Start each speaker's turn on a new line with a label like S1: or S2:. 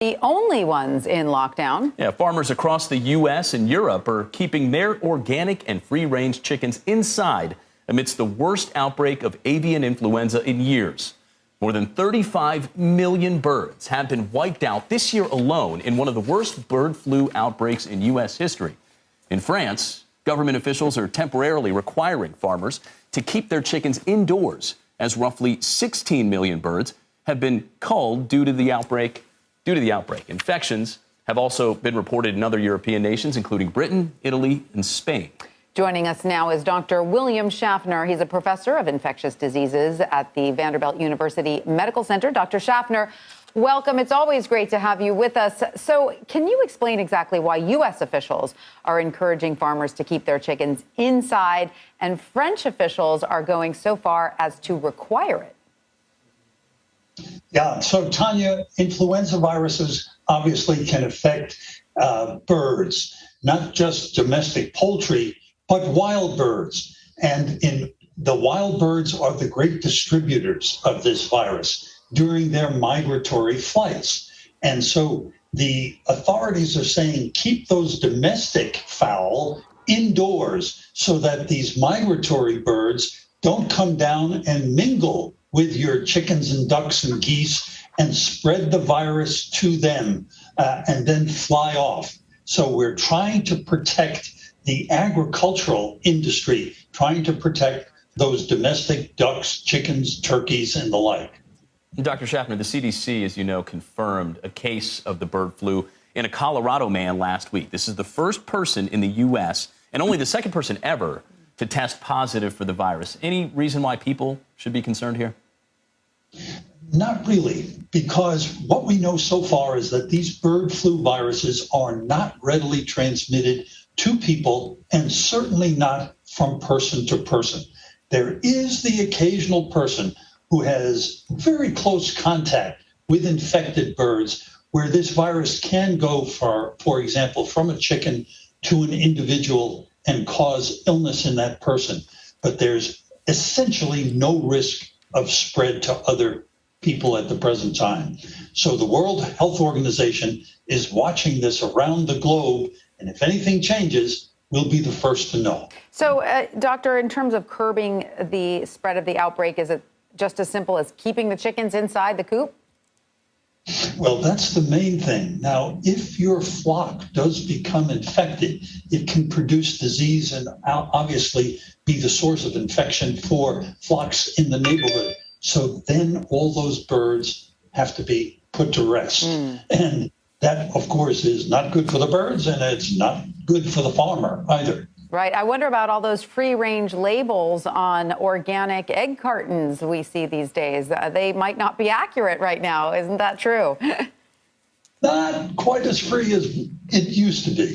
S1: The only ones in lockdown.
S2: Yeah, farmers across the U.S. and Europe are keeping their organic and free-range chickens inside amidst the worst outbreak of avian influenza in years. More than 35 million birds have been wiped out this year alone in one of the worst bird flu outbreaks in U.S. history. In France, government officials are temporarily requiring farmers to keep their chickens indoors, as roughly 16 million birds have been culled due to the outbreak. Infections have also been reported in other European nations, including Britain, Italy, and Spain.
S1: Joining us now is Dr. William Schaffner. He's a professor of infectious diseases at the Vanderbilt University Medical Center. Dr. Schaffner, welcome. It's always great to have you with us. So can you explain exactly why U.S. officials are encouraging farmers to keep their chickens inside and French officials are going so far as to require it?
S3: Yeah, so Tanya, influenza viruses obviously can affect birds, not just domestic poultry, but wild birds. And the wild birds are the great distributors of this virus during their migratory flights. And so the authorities are saying keep those domestic fowl indoors so that these migratory birds don't come down and mingle with your chickens and ducks and geese and spread the virus to them and then fly off. So we're trying to protect the agricultural industry, trying to protect those domestic ducks, chickens, turkeys, and the like.
S2: Dr. Schaffner, the CDC, as you know, confirmed a case of the bird flu in a Colorado man last week. This is the first person in the U.S. and only the second person ever to test positive for the virus. Any reason why people should be concerned here?
S3: Not really, because what we know so far is that these bird flu viruses are not readily transmitted to people and certainly not from person to person. There is the occasional person who has very close contact with infected birds where this virus can go, for example, from a chicken to an individual and cause illness in that person. But there's essentially no risk of spread to other people at the present time. So the World Health Organization is watching this around the globe, and if anything changes, we'll be the first to know.
S1: So, Doctor, in terms of curbing the spread of the outbreak, is it just as simple as keeping the chickens inside the coop?
S3: Well, that's the main thing. Now, if your flock does become infected, it can produce disease and obviously be the source of infection for flocks in the neighborhood. So then all those birds have to be put to rest. And that, of course, is not good for the birds, and it's not good for the farmer either.
S1: Right. I wonder about all those free-range labels on organic egg cartons we see these days. They might not be accurate right now. Isn't that true?
S3: Not quite as free as it used to be.